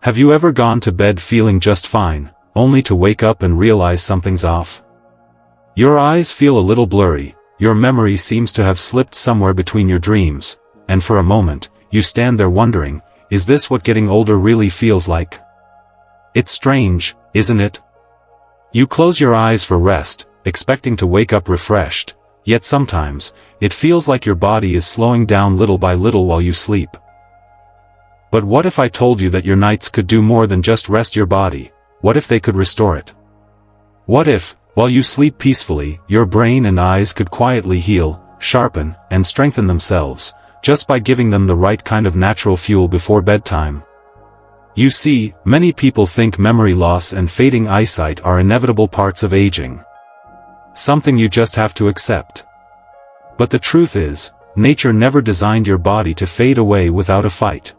Have you ever gone to bed feeling just fine, only to wake up and realize something's off? Your eyes feel a little blurry, your memory seems to have slipped somewhere between your dreams, and for a moment, you stand there wondering, is this what getting older really feels like? It's strange, isn't it? You close your eyes for rest, expecting to wake up refreshed, yet sometimes, it feels like your body is slowing down little by little while you sleep. But what if I told you that your nights could do more than just rest your body? What if they could restore it? What if, while you sleep peacefully, your brain and eyes could quietly heal, sharpen, and strengthen themselves, just by giving them the right kind of natural fuel before bedtime? You see, many people think memory loss and fading eyesight are inevitable parts of aging. Something you just have to accept. But the truth is, nature never designed your body to fade away without a fight.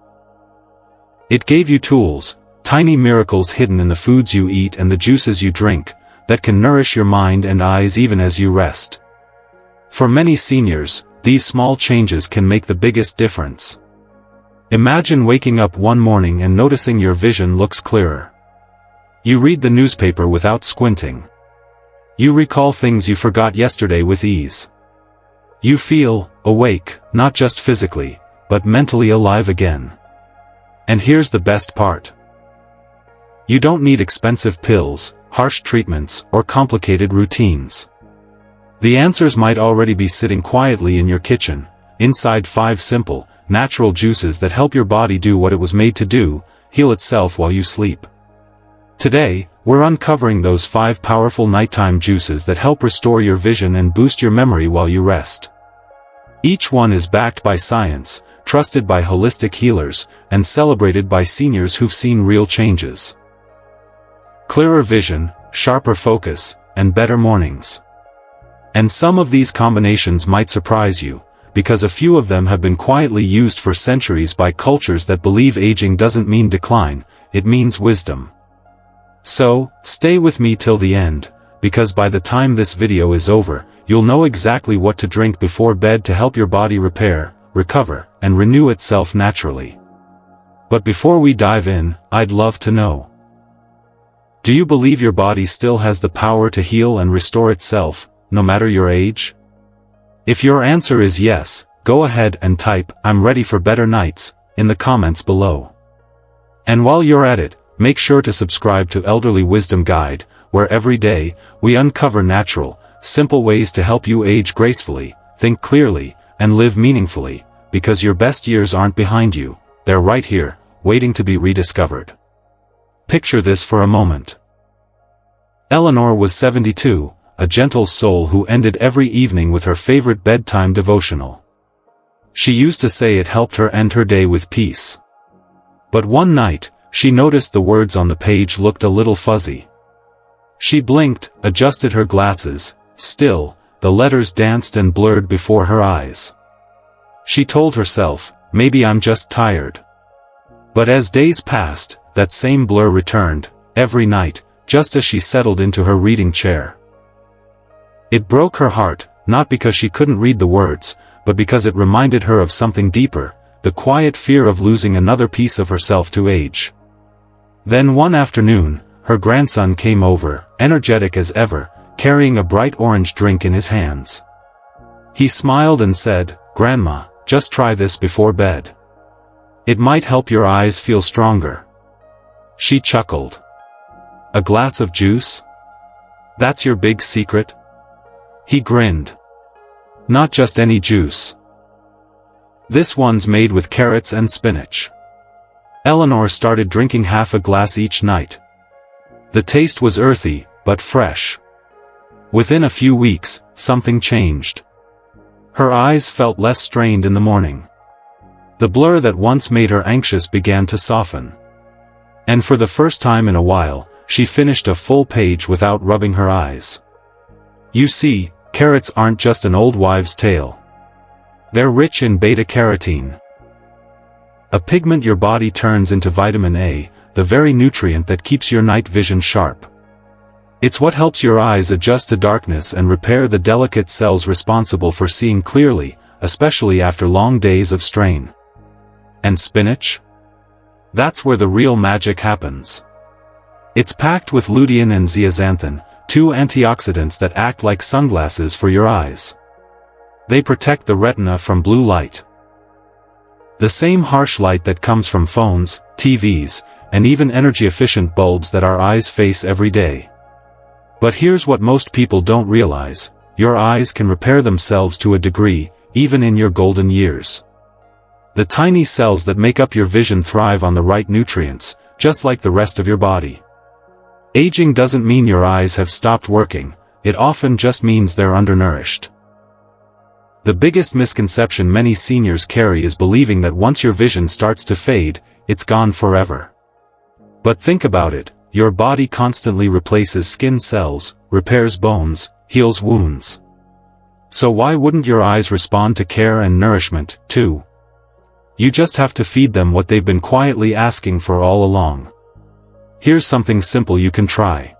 It gave you tools, tiny miracles hidden in the foods you eat and the juices you drink, that can nourish your mind and eyes even as you rest. For many seniors, these small changes can make the biggest difference. Imagine waking up one morning and noticing your vision looks clearer. You read the newspaper without squinting. You recall things you forgot yesterday with ease. You feel awake, not just physically, but mentally alive again. And here's the best part. You don't need expensive pills, harsh treatments, or complicated routines. The answers might already be sitting quietly in your kitchen, inside 5 simple, natural juices that help your body do what it was made to do, heal itself while you sleep. Today, we're uncovering those 5 powerful nighttime juices that help restore your vision and boost your memory while you rest. Each one is backed by science, trusted by holistic healers, and celebrated by seniors who've seen real changes. Clearer vision, sharper focus, and better mornings. And some of these combinations might surprise you, because a few of them have been quietly used for centuries by cultures that believe aging doesn't mean decline, it means wisdom. So, stay with me till the end, because by the time this video is over, you'll know exactly what to drink before bed to help your body repair, recover, and renew itself naturally. But before we dive in, I'd love to know. Do you believe your body still has the power to heal and restore itself, no matter your age? If your answer is yes, go ahead and type, "I'm ready for better nights," in the comments below. And while you're at it, make sure to subscribe to Elderly Wisdom Guide, where every day, we uncover natural, simple ways to help you age gracefully, think clearly, and live meaningfully, because your best years aren't behind you, they're right here, waiting to be rediscovered. Picture this for a moment. Eleanor was 72, a gentle soul who ended every evening with her favorite bedtime devotional. She used to say it helped her end her day with peace. But one night, she noticed the words on the page looked a little fuzzy. She blinked, adjusted her glasses, still, the letters danced and blurred before her eyes. She told herself, maybe I'm just tired. But as days passed, that same blur returned, every night, just as she settled into her reading chair. It broke her heart, not because she couldn't read the words, but because it reminded her of something deeper, the quiet fear of losing another piece of herself to age. Then one afternoon, her grandson came over, energetic as ever, carrying a bright orange drink in his hands. He smiled and said, "Grandma, just try this before bed. It might help your eyes feel stronger." She chuckled. "A glass of juice? That's your big secret?" He grinned. "Not just any juice. This one's made with carrots and spinach." Eleanor started drinking half a glass each night. The taste was earthy, but fresh. Within a few weeks, something changed. Her eyes felt less strained in the morning. The blur that once made her anxious began to soften. And for the first time in a while, she finished a full page without rubbing her eyes. You see, carrots aren't just an old wives' tale. They're rich in beta-carotene, a pigment your body turns into vitamin A, the very nutrient that keeps your night vision sharp. It's what helps your eyes adjust to darkness and repair the delicate cells responsible for seeing clearly, especially after long days of strain. And spinach? That's where the real magic happens. It's packed with lutein and zeaxanthin, two antioxidants that act like sunglasses for your eyes. They protect the retina from blue light. The same harsh light that comes from phones, TVs, and even energy-efficient bulbs that our eyes face every day. But here's what most people don't realize: your eyes can repair themselves to a degree, even in your golden years. The tiny cells that make up your vision thrive on the right nutrients, just like the rest of your body. Aging doesn't mean your eyes have stopped working, it often just means they're undernourished. The biggest misconception many seniors carry is believing that once your vision starts to fade, it's gone forever. But think about it, your body constantly replaces skin cells, repairs bones, heals wounds. So why wouldn't your eyes respond to care and nourishment, too? You just have to feed them what they've been quietly asking for all along. Here's something simple you can try.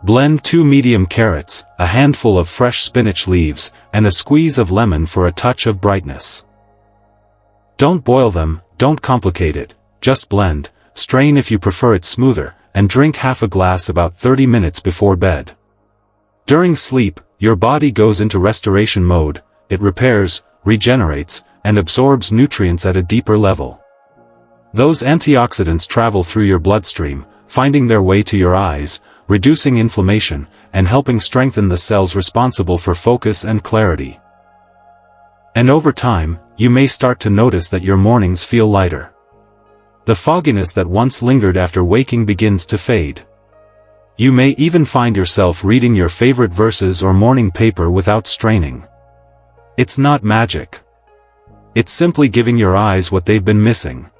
Blend 2 medium carrots, a handful of fresh spinach leaves, and a squeeze of lemon for a touch of brightness. Don't boil them, don't complicate it, just blend, strain if you prefer it smoother, and drink half a glass about 30 minutes before bed. During sleep, your body goes into restoration mode, it repairs, regenerates, and absorbs nutrients at a deeper level. Those antioxidants travel through your bloodstream, finding their way to your eyes, reducing inflammation, and helping strengthen the cells responsible for focus and clarity. And over time, you may start to notice that your mornings feel lighter. The fogginess that once lingered after waking begins to fade. You may even find yourself reading your favorite verses or morning paper without straining. It's not magic. It's simply giving your eyes what they've been missing.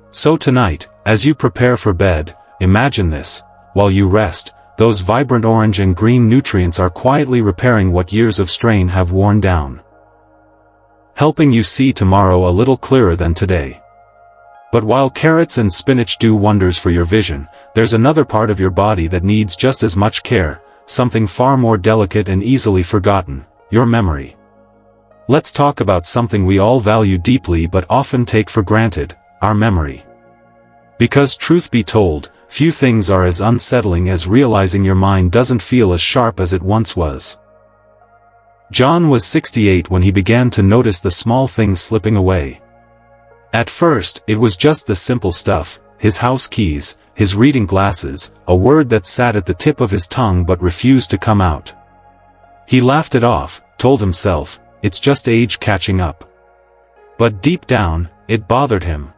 So tonight, as you prepare for bed, imagine this: while you rest, those vibrant orange and green nutrients are quietly repairing what years of strain have worn down. Helping you see tomorrow a little clearer than today. But while carrots and spinach do wonders for your vision, there's another part of your body that needs just as much care, something far more delicate and easily forgotten: your memory. Let's talk about something we all value deeply but often take for granted: our memory. Because truth be told, few things are as unsettling as realizing your mind doesn't feel as sharp as it once was. John was 68 when he began to notice the small things slipping away. At first, it was just the simple stuff: his house keys, his reading glasses, a word that sat at the tip of his tongue but refused to come out. He laughed it off, told himself, it's just age catching up. But deep down, it bothered him.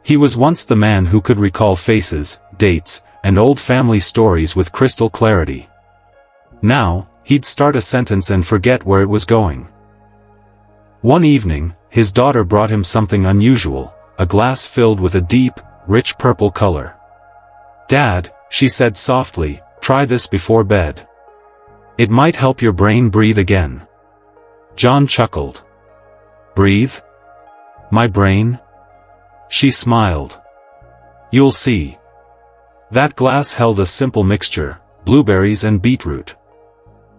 He was once the man who could recall faces, dates, and old family stories with crystal clarity. Now, he'd start a sentence and forget where it was going. One evening, his daughter brought him something unusual, a glass filled with a deep, rich purple color. "Dad," she said softly, "try this before bed. It might help your brain breathe again." John chuckled. "Breathe? My brain?" She smiled. "You'll see." That glass held a simple mixture: blueberries and beetroot.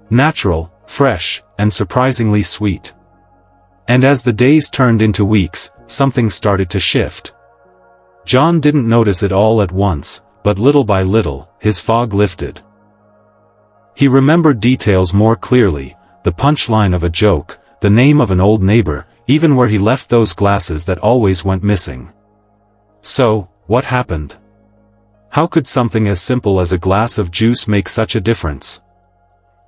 Natural, fresh, and surprisingly sweet. And as the days turned into weeks, something started to shift. John didn't notice it all at once, but little by little, his fog lifted. He remembered details more clearly: the punchline of a joke, the name of an old neighbor, even where he left those glasses that always went missing. So, what happened? How could something as simple as a glass of juice make such a difference?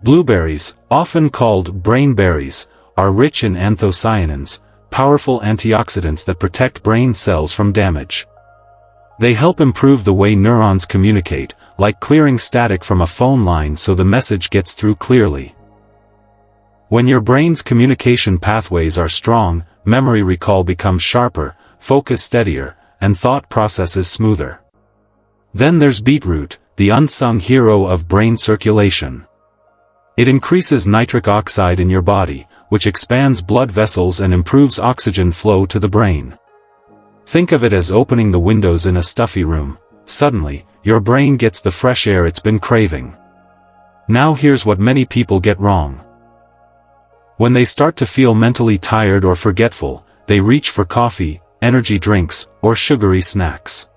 Blueberries, often called brain berries, are rich in anthocyanins, powerful antioxidants that protect brain cells from damage. They help improve the way neurons communicate, like clearing static from a phone line so the message gets through clearly. When your brain's communication pathways are strong, memory recall becomes sharper, focus steadier, and thought processes smoother. Then there's beetroot, the unsung hero of brain circulation. It increases nitric oxide in your body, which expands blood vessels and improves oxygen flow to the brain. Think of it as opening the windows in a stuffy room. Suddenly, your brain gets the fresh air it's been craving. Now here's what many people get wrong. When they start to feel mentally tired or forgetful, they reach for coffee, energy drinks, or sugary snacks.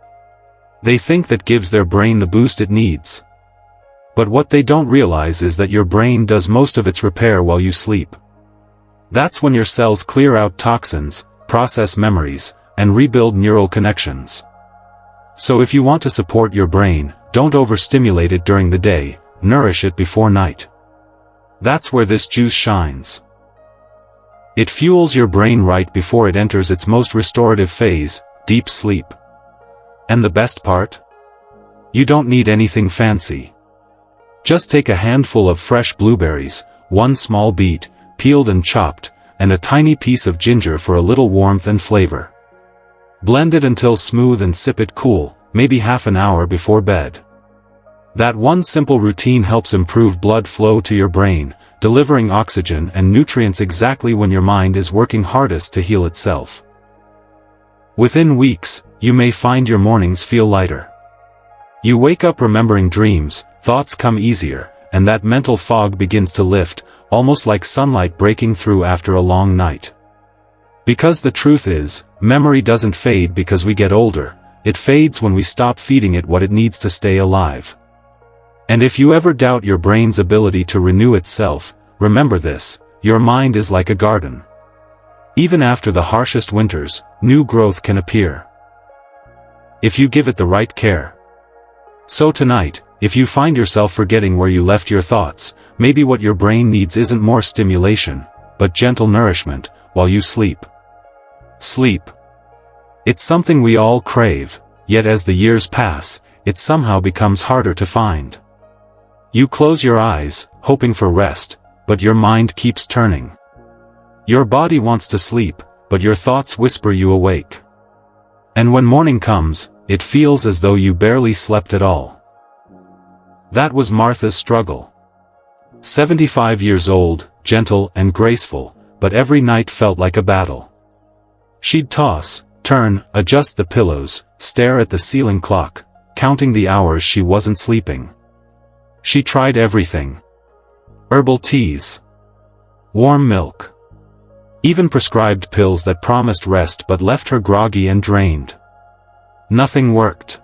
They think that gives their brain the boost it needs. But what they don't realize is that your brain does most of its repair while you sleep. That's when your cells clear out toxins, process memories, and rebuild neural connections. So if you want to support your brain, don't overstimulate it during the day, nourish it before night. That's where this juice shines. It fuels your brain right before it enters its most restorative phase, deep sleep. And the best part? You don't need anything fancy. Just take a handful of fresh blueberries, one small beet, peeled and chopped, and a tiny piece of ginger for a little warmth and flavor. Blend it until smooth and sip it cool, maybe half an hour before bed. That one simple routine helps improve blood flow to your brain, delivering oxygen and nutrients exactly when your mind is working hardest to heal itself. Within weeks, you may find your mornings feel lighter. You wake up remembering dreams, thoughts come easier, and that mental fog begins to lift, almost like sunlight breaking through after a long night. Because the truth is, memory doesn't fade because we get older, it fades when we stop feeding it what it needs to stay alive. And if you ever doubt your brain's ability to renew itself, remember this: your mind is like a garden. Even after the harshest winters, new growth can appear, if you give it the right care. So tonight, if you find yourself forgetting where you left your thoughts, maybe what your brain needs isn't more stimulation, but gentle nourishment, while you sleep. Sleep. It's something we all crave, yet as the years pass, it somehow becomes harder to find. You close your eyes, hoping for rest, but your mind keeps turning. Your body wants to sleep, but your thoughts whisper you awake. And when morning comes, it feels as though you barely slept at all. That was Martha's struggle. 75 years old, gentle and graceful, but every night felt like a battle. She'd toss, turn, adjust the pillows, stare at the ceiling clock, counting the hours she wasn't sleeping. She tried everything. Herbal teas, warm milk, even prescribed pills that promised rest but left her groggy and drained. Nothing worked.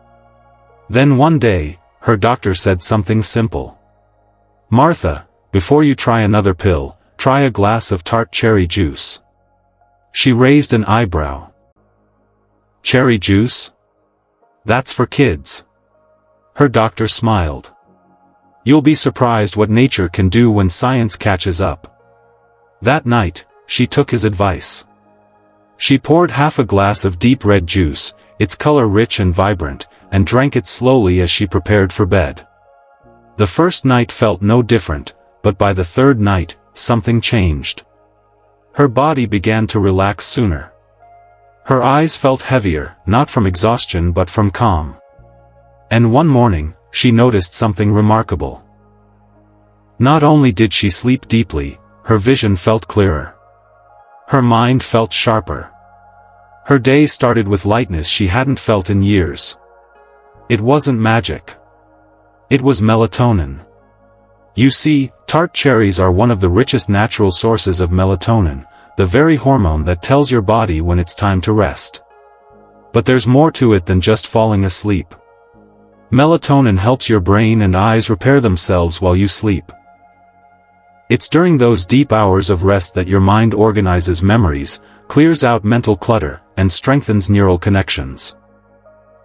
Then one day, her doctor said something simple. "Martha, before you try another pill, try a glass of tart cherry juice." She raised an eyebrow. Cherry juice? That's for kids. Her doctor smiled. You'll be surprised what nature can do when science catches up. That night, she took his advice. She poured half a glass of deep red juice, its color rich and vibrant, and drank it slowly as she prepared for bed. The first night felt no different, but by the third night, something changed. Her body began to relax sooner. Her eyes felt heavier, not from exhaustion but from calm. And one morning, she noticed something remarkable. Not only did she sleep deeply, her vision felt clearer. Her mind felt sharper. Her day started with lightness she hadn't felt in years. It wasn't magic. It was melatonin. You see, tart cherries are one of the richest natural sources of melatonin, the very hormone that tells your body when it's time to rest. But there's more to it than just falling asleep. Melatonin helps your brain and eyes repair themselves while you sleep. It's during those deep hours of rest that your mind organizes memories, clears out mental clutter, and strengthens neural connections.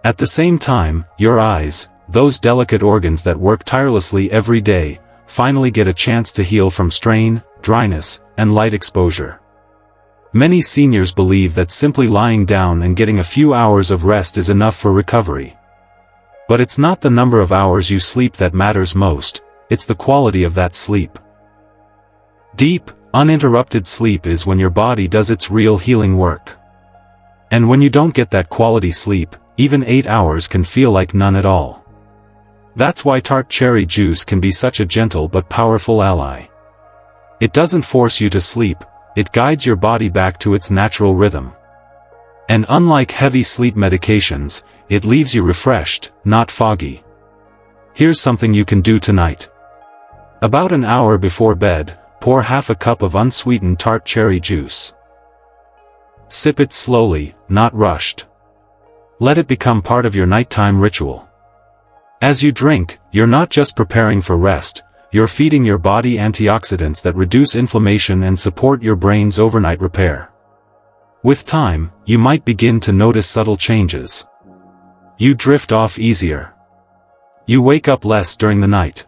At the same time, your eyes, those delicate organs that work tirelessly every day, finally get a chance to heal from strain, dryness, and light exposure. Many seniors believe that simply lying down and getting a few hours of rest is enough for recovery. But it's not the number of hours you sleep that matters most, it's the quality of that sleep. Deep, uninterrupted sleep is when your body does its real healing work. And when you don't get that quality sleep, even 8 hours can feel like none at all. That's why tart cherry juice can be such a gentle but powerful ally. It doesn't force you to sleep, it guides your body back to its natural rhythm. And unlike heavy sleep medications, it leaves you refreshed, not foggy. Here's something you can do tonight. About an hour before bed, pour half a cup of unsweetened tart cherry juice. sip it slowly, not rushed. Let it become part of your nighttime ritual. As you drink, you're not just preparing for rest, you're feeding your body antioxidants that reduce inflammation and support your brain's overnight repair. With time, you might begin to notice subtle changes. You drift off easier. You wake up less during the night.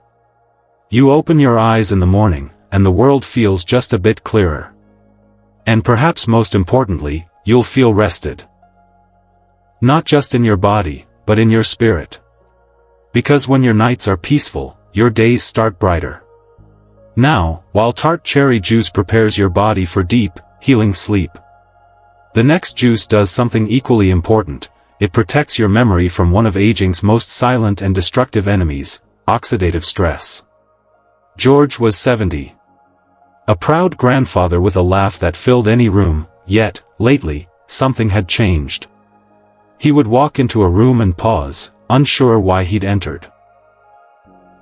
You open your eyes in the morning, and the world feels just a bit clearer. And perhaps most importantly, you'll feel rested. Not just in your body, but in your spirit. Because when your nights are peaceful, your days start brighter. Now, while tart cherry juice prepares your body for deep, healing sleep, the next juice does something equally important. It protects your memory from one of aging's most silent and destructive enemies, oxidative stress. George was 70. A proud grandfather with a laugh that filled any room, yet, lately, something had changed. He would walk into a room and pause, unsure why he'd entered.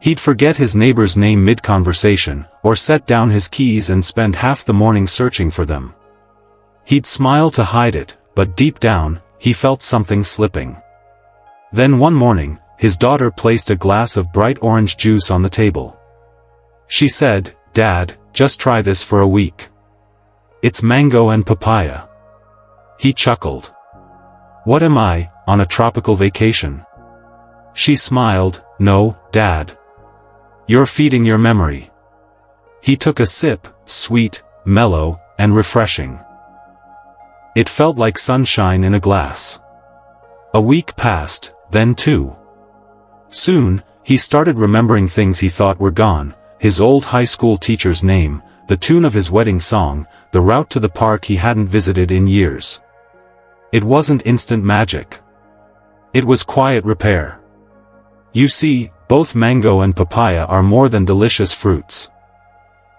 He'd forget his neighbor's name mid-conversation, or set down his keys and spend half the morning searching for them. He'd smile to hide it, but deep down, he felt something slipping. Then one morning, his daughter placed a glass of bright orange juice on the table. She said, "Dad, just try this for a week. It's mango and papaya." He chuckled. "What am I, on a tropical vacation?" She smiled, "No, Dad. You're feeding your memory." He took a sip, sweet, mellow, and refreshing. It felt like sunshine in a glass. A week passed, then two. Soon, he started remembering things he thought were gone: his old high school teacher's name, the tune of his wedding song, the route to the park he hadn't visited in years. It wasn't instant magic. It was quiet repair. You see, both mango and papaya are more than delicious fruits.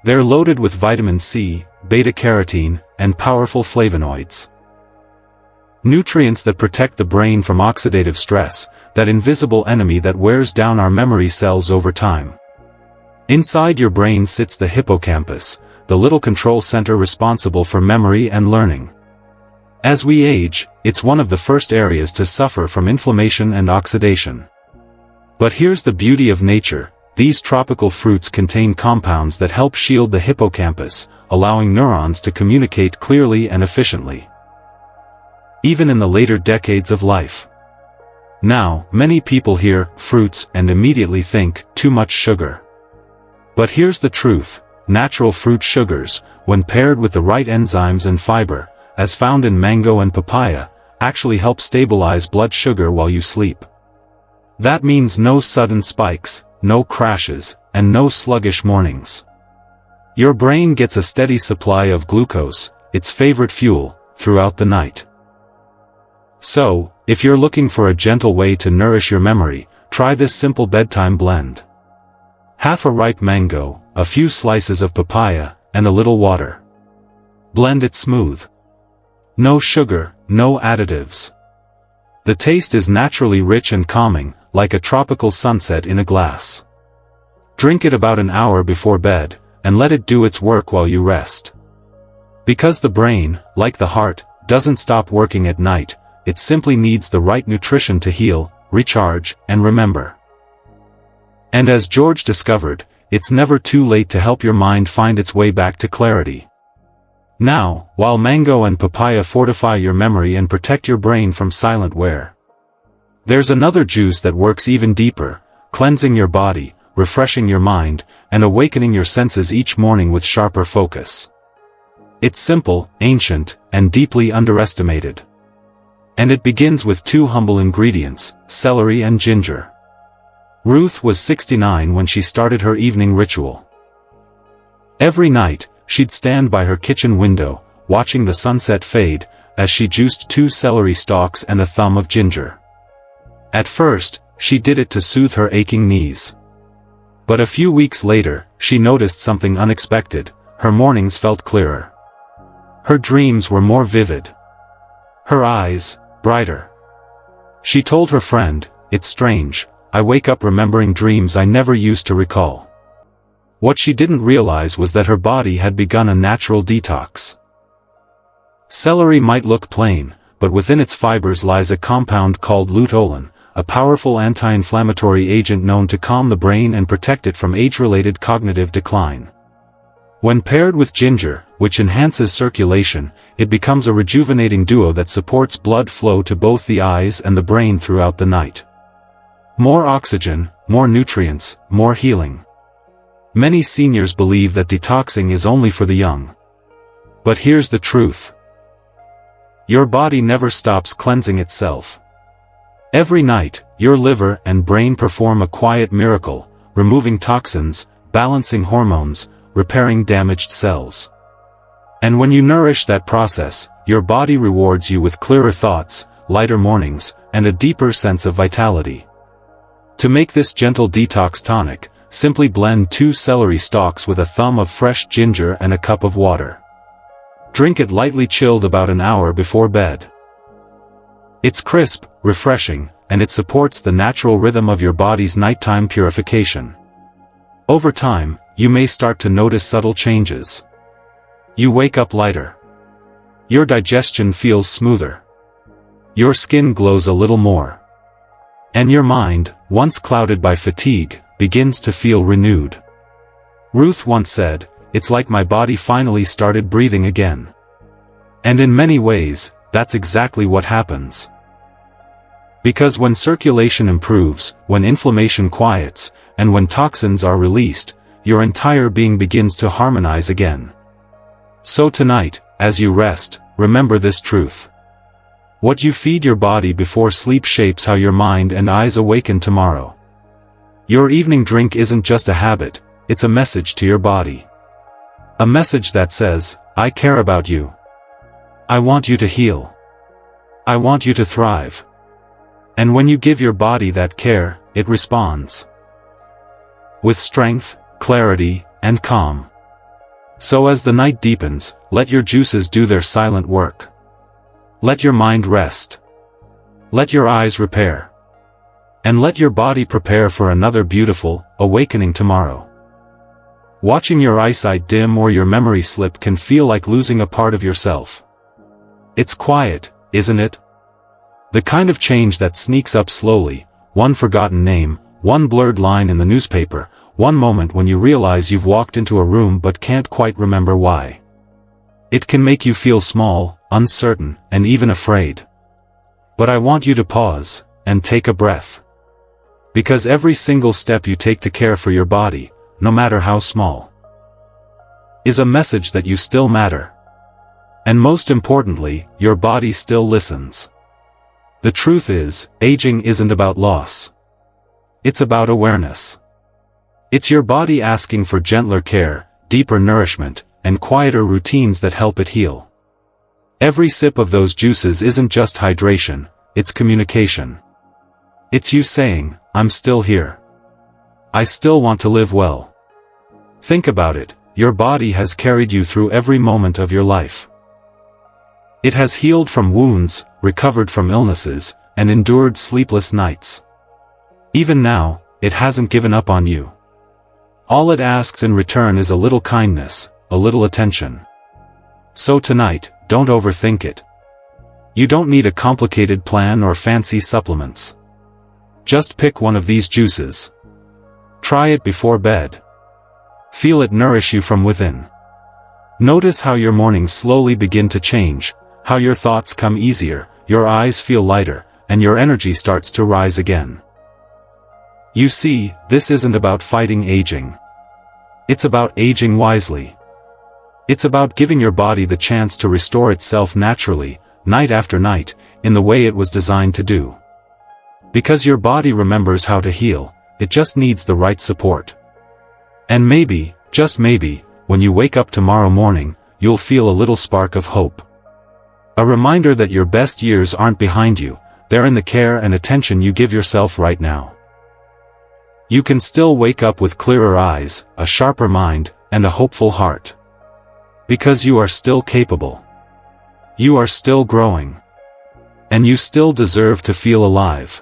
They're loaded with vitamin C, beta-carotene, and powerful flavonoids. Nutrients that protect the brain from oxidative stress, that invisible enemy that wears down our memory cells over time. Inside your brain sits the hippocampus, the little control center responsible for memory and learning. As we age, it's one of the first areas to suffer from inflammation and oxidation. But here's the beauty of nature: these tropical fruits contain compounds that help shield the hippocampus, allowing neurons to communicate clearly and efficiently. Even in the later decades of life. Now, many people hear fruits and immediately think, too much sugar. But here's the truth: natural fruit sugars, when paired with the right enzymes and fiber, as found in mango and papaya, actually help stabilize blood sugar while you sleep. That means no sudden spikes, no crashes, and no sluggish mornings. Your brain gets a steady supply of glucose, its favorite fuel, throughout the night. So, if you're looking for a gentle way to nourish your memory, try this simple bedtime blend. Half a ripe mango, a few slices of papaya, and a little water. Blend it smooth. No sugar, no additives. The taste is naturally rich and calming, like a tropical sunset in a glass. Drink it about an hour before bed, and let it do its work while you rest. Because the brain, like the heart, doesn't stop working at night, it simply needs the right nutrition to heal, recharge, and remember. And as George discovered, it's never too late to help your mind find its way back to clarity. Now, while mango and papaya fortify your memory and protect your brain from silent wear, there's another juice that works even deeper, cleansing your body, refreshing your mind, and awakening your senses each morning with sharper focus. It's simple, ancient, and deeply underestimated. And it begins with two humble ingredients: celery and ginger. Ruth was 69 when she started her evening ritual. Every night, she'd stand by her kitchen window, watching the sunset fade, as she juiced 2 celery stalks and a thumb of ginger. At first, she did it to soothe her aching knees. But a few weeks later, she noticed something unexpected: her mornings felt clearer. Her dreams were more vivid. Her eyes, brighter. She told her friend, "It's strange, I wake up remembering dreams I never used to recall." What she didn't realize was that her body had begun a natural detox. Celery might look plain, but within its fibers lies a compound called luteolin, a powerful anti-inflammatory agent known to calm the brain and protect it from age-related cognitive decline. When paired with ginger, which enhances circulation, it becomes a rejuvenating duo that supports blood flow to both the eyes and the brain throughout the night. More oxygen, more nutrients, more healing. Many seniors believe that detoxing is only for the young. But here's the truth. Your body never stops cleansing itself. Every night, your liver and brain perform a quiet miracle, removing toxins, balancing hormones, repairing damaged cells. And when you nourish that process, your body rewards you with clearer thoughts, lighter mornings, and a deeper sense of vitality. To make this gentle detox tonic, simply blend 2 celery stalks with a thumb of fresh ginger and a cup of water. Drink it lightly chilled about an hour before bed. It's crisp, refreshing, and it supports the natural rhythm of your body's nighttime purification. Over time, you may start to notice subtle changes. You wake up lighter. Your digestion feels smoother. Your skin glows a little more. And your mind, once clouded by fatigue, begins to feel renewed. Ruth once said, "It's like my body finally started breathing again." And in many ways, that's exactly what happens. Because when circulation improves, when inflammation quiets, and when toxins are released, your entire being begins to harmonize again. So tonight, as you rest, remember this truth. What you feed your body before sleep shapes how your mind and eyes awaken tomorrow. Your evening drink isn't just a habit, it's a message to your body. A message that says, "I care about you. I want you to heal. I want you to thrive." And when you give your body that care, it responds. With strength, clarity, and calm. So as the night deepens, let your juices do their silent work. Let your mind rest. Let your eyes repair. And let your body prepare for another beautiful, awakening tomorrow. Watching your eyesight dim or your memory slip can feel like losing a part of yourself. It's quiet, isn't it? The kind of change that sneaks up slowly, one forgotten name, one blurred line in the newspaper, one moment when you realize you've walked into a room but can't quite remember why. It can make you feel small, uncertain, and even afraid. But I want you to pause, and take a breath. Because every single step you take to care for your body, no matter how small, is a message that you still matter. And most importantly, your body still listens. The truth is, aging isn't about loss. It's about awareness. It's your body asking for gentler care, deeper nourishment, and quieter routines that help it heal. Every sip of those juices isn't just hydration, it's communication. It's you saying, "I'm still here. I still want to live well." Think about it, your body has carried you through every moment of your life. It has healed from wounds, recovered from illnesses, and endured sleepless nights. Even now, it hasn't given up on you. All it asks in return is a little kindness, a little attention. So tonight, don't overthink it. You don't need a complicated plan or fancy supplements. Just pick one of these juices. Try it before bed. Feel it nourish you from within. Notice how your mornings slowly begin to change, how your thoughts come easier, your eyes feel lighter, and your energy starts to rise again. You see, this isn't about fighting aging. It's about aging wisely. It's about giving your body the chance to restore itself naturally, night after night, in the way it was designed to do. Because your body remembers how to heal, it just needs the right support. And maybe, just maybe, when you wake up tomorrow morning, you'll feel a little spark of hope. A reminder that your best years aren't behind you, they're in the care and attention you give yourself right now. You can still wake up with clearer eyes, a sharper mind, and a hopeful heart. Because you are still capable. You are still growing. And you still deserve to feel alive.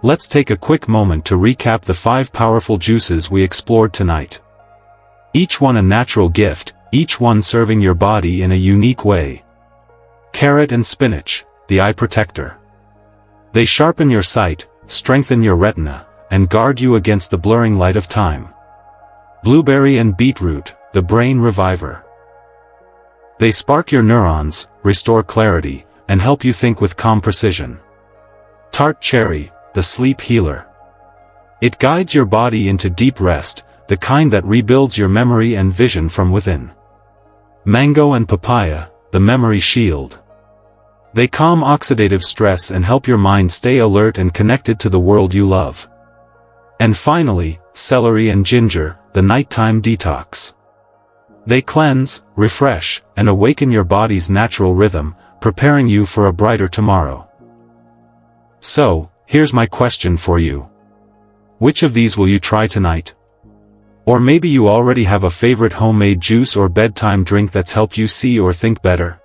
Let's take a quick moment to recap the 5 powerful juices we explored tonight. Each one a natural gift, each one serving your body in a unique way. Carrot and spinach, the eye protector. They sharpen your sight, strengthen your retina, and guard you against the blurring light of time. Blueberry and beetroot, the brain reviver. They spark your neurons, restore clarity, and help you think with calm precision. Tart cherry, the sleep healer. It guides your body into deep rest, the kind that rebuilds your memory and vision from within. Mango and papaya, the memory shield. They calm oxidative stress and help your mind stay alert and connected to the world you love. And finally, celery and ginger, the nighttime detox. They cleanse, refresh, and awaken your body's natural rhythm, preparing you for a brighter tomorrow. So, here's my question for you. Which of these will you try tonight? Or maybe you already have a favorite homemade juice or bedtime drink that's helped you see or think better?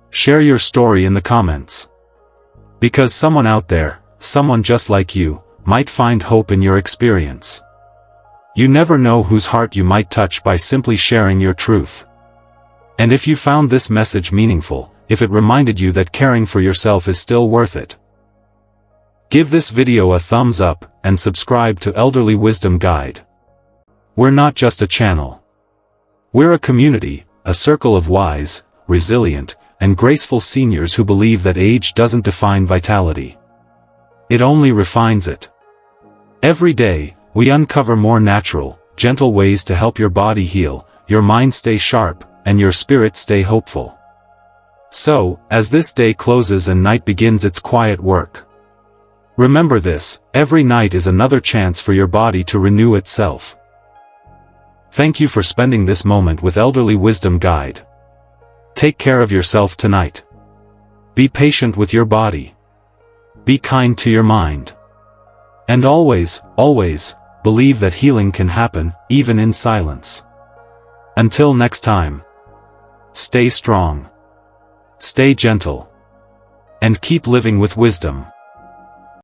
Share your story in the comments. Because someone out there, someone just like you, might find hope in your experience. You never know whose heart you might touch by simply sharing your truth. And if you found this message meaningful, if it reminded you that caring for yourself is still worth it, give this video a thumbs up, and subscribe to Elderly Wisdom Guide. We're not just a channel. We're a community, a circle of wise, resilient, and graceful seniors who believe that age doesn't define vitality. It only refines it. Every day, we uncover more natural, gentle ways to help your body heal, your mind stay sharp, and your spirit stay hopeful. So, as this day closes and night begins its quiet work, remember this: every night is another chance for your body to renew itself. Thank you for spending this moment with Elderly Wisdom Guide. Take care of yourself tonight. Be patient with your body. Be kind to your mind. And always, always, believe that healing can happen, even in silence. Until next time, stay strong, stay gentle, and keep living with wisdom.